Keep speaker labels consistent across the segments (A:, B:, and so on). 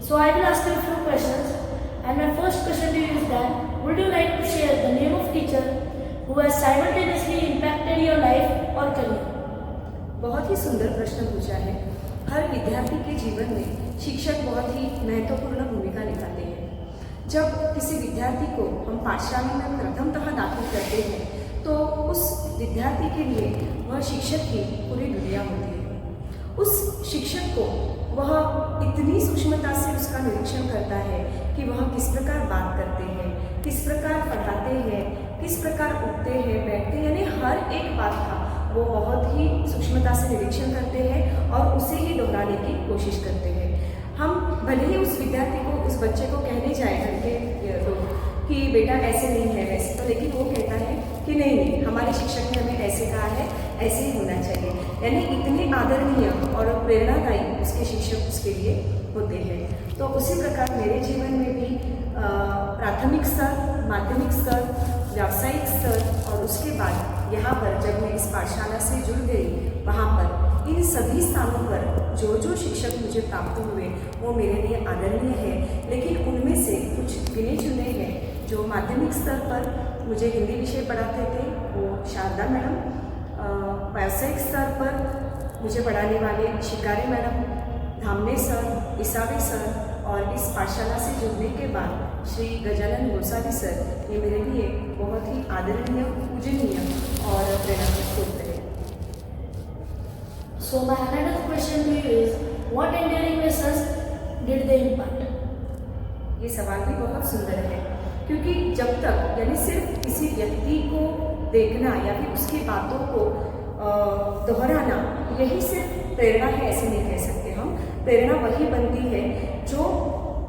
A: So I will ask you a few questions, and my first question to you is that would you like to share the name of teacher who has simultaneously impacted your life or career?
B: बहुत ही सुंदर प्रश्न पूछा है। हर विद्यार्थी के जीवन में शिक्षक बहुत ही महत्वपूर्ण भूमिका निभाते हैं। जब किसी विद्यार्थी को हम पाठशाला में प्रथमतः दाखिल करते हैं तो उस विद्यार्थी के लिए वह शिक्षक की पूरी दुनिया होती है। उस शिक्षक को वह इतनी सूक्ष्मता से उसका निरीक्षण करता है कि वह किस प्रकार बात करते हैं, किस प्रकार पढ़ाते हैं, किस प्रकार उठते हैं, बैठते हैं, यानी हर एक बात का वो बहुत ही सूक्ष्मता से निरीक्षण करते हैं और उसे ही दोहराने की कोशिश करते हैं। हम भले ही उस विद्यार्थी को, उस बच्चे को कहने जाए घर के लोग कि बेटा ऐसे नहीं है वैसे, तो लेकिन वो कहता है कि नहीं नहीं, हमारे शिक्षक ने हमें ऐसे कहा है, ऐसे ही होना चाहिए। यानी इतने आदरणीय और प्रेरणादायी उसके शिक्षक उसके लिए होते हैं। तो उसी प्रकार मेरे जीवन में भी प्राथमिक स्तर, माध्यमिक स्तर, व्यावसायिक स्तर और उसके बाद यहाँ पर जब मैं इस पाठशाला से जुड़ गई, वहाँ पर इन सभी स्थानों पर जो जो शिक्षक मुझे प्राप्त हुए वो मेरे लिए आदरणीय है। लेकिन उनमें से कुछ गिने चुने हैं। जो माध्यमिक स्तर पर मुझे हिंदी विषय पढ़ाते थे वो शारदा मैडम, व्यावसायिक स्तर पर मुझे पढ़ाने वाले शिकारी madam, Dhamne sir, Isave sir और इस पाठशाला से जुड़ने के बाद श्री गजानन गोसावी सर, ये मेरे लिए बहुत ही आदरणीय, पूजनीय और प्रेरणादायक होते हैं।
A: So my another question to you is what enduring lessons did they impart?
B: ये सवाल भी बहुत सुंदर है, क्योंकि जब तक यानी सिर्फ किसी व्यक्ति को देखना या फिर उसकी बातों को दोहराना यही सिर्फ प्रेरणा है ऐसे नहीं कह सकते हम। प्रेरणा वही बनती है जो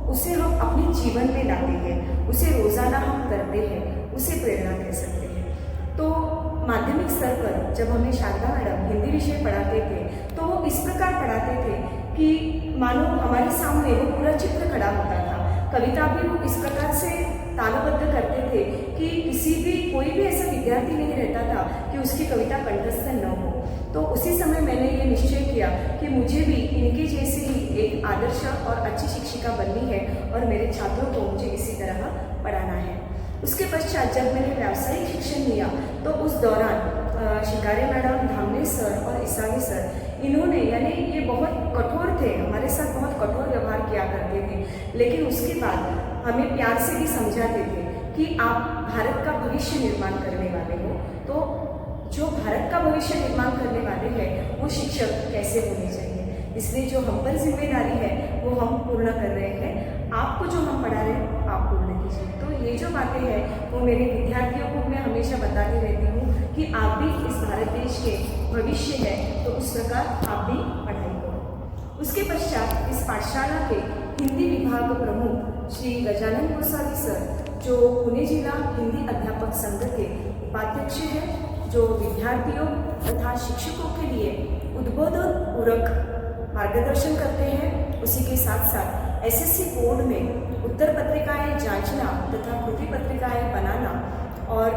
B: उसे हम अपने जीवन में लाते हैं, उसे रोज़ाना हम करते हैं, उसे प्रेरणा कह सकते हैं। तो माध्यमिक स्तर पर जब हमें शारदा मैडम हिंदी विषय पढ़ाते थे तो वो इस प्रकार पढ़ाते थे कि मानो हमारे सामने वो पूरा चित्र खड़ा होता था। कविता भी वो इस प्रकार से तालबद्ध करते थे कि कोई भी ऐसा विद्यार्थी नहीं रहता था कि उसकी कविता कंठस्थ न हो। तो उसी समय मैंने ये निश्चय किया कि मुझे भी इनके जैसे ही एक आदर्श और अच्छी शिक्षिका बननी है और मेरे छात्रों को मुझे इसी तरह पढ़ाना है। उसके पश्चात जब मैंने व्यावसायिक शिक्षण लिया तो उस दौरान शिकारी मैडम, धामने सर और इसावी सर, इन्होंने यानी ये बहुत कठोर थे, हमारे साथ बहुत कठोर व्यवहार किया करते थे, लेकिन उसके बाद हमें प्यार से भी समझाते थे कि आप भारत का भविष्य निर्माण करने वाले हो, तो जो भारत का भविष्य निर्माण करने वाले हैं वो शिक्षक कैसे होने चाहिए। इसलिए जो हम पर जिम्मेदारी है वो हम पूर्ण कर रहे हैं, आपको जो हम पढ़ा रहे हैं आप पूर्ण कीजिए। तो ये जो बातें हैं वो मेरे विद्यार्थियों को मैं हमेशा बताती रहती हूँ कि आप भी इस भारत देश के भविष्य है, तो उस प्रकार आप भी पढ़ाई करो। उसके पश्चात इस पाठशाला के हिंदी विभाग प्रमुख श्री गजानन गोसावी सर, जो पुणे जिला हिंदी अध्यापक संघ के उपाध्यक्ष हैं, जो विद्यार्थियों तथा शिक्षकों के लिए उद्बोधनपूर्वक मार्गदर्शन करते हैं। उसी के साथ साथ एसएससी बोर्ड में उत्तर पत्रिकाएं जांचना तथा कृति पत्रिकाएं बनाना और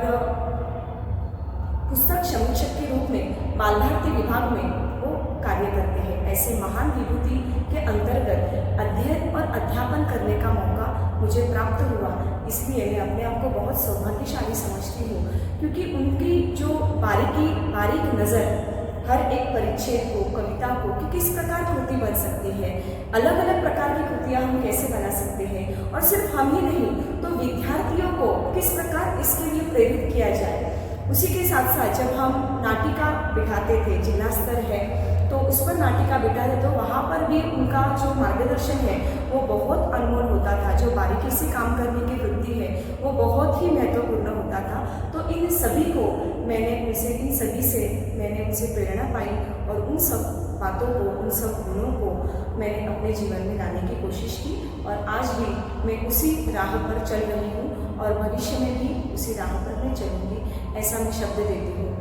B: पुस्तक समीक्षक के रूप में बाल भारती विभाग में वो कार्य करते हैं। ऐसे महान विभूति के अंतर्गत अध्ययन और अध्यापन करने का मौका मुझे प्राप्त हुआ। इसलिए मैं अपने आप को बहुत सौभाग्यशाली समझती हूँ, क्योंकि उनकी जो बारीक नज़र हर एक परिच्छेद को, कविता को, कि किस प्रकार कृति बन सकती है, अलग अलग प्रकार की कृतियाँ हम कैसे बना सकते हैं, और सिर्फ हम ही नहीं तो विद्यार्थियों को किस प्रकार इसके लिए प्रेरित किया जाए। उसी के साथ साथ जब हम नाटिका बिठाते थे, जिला स्तर है तो उस पर नाटिका बिठाते तो वहाँ पर भी उनका जो मार्गदर्शन है वो बहुत अनमोल होता था। जो बारीकी से काम करने की वृत्ति है वो बहुत ही महत्वपूर्ण होता था। तो इन सभी को इन सभी से मैंने उनसे प्रेरणा पाई और उन सब बातों को, उन सब गुणों को मैंने अपने जीवन में लाने की कोशिश की और आज भी मैं उसी राह पर चल रही हूँ और भविष्य में भी उसी राह पर मैं चलूँगी, ऐसा मैं शब्द देती हूँ।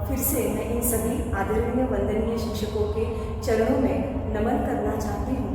B: फिर से मैं इन सभी आदरणीय वंदनीय शिक्षकों के चरणों में नमन करना चाहती हूँ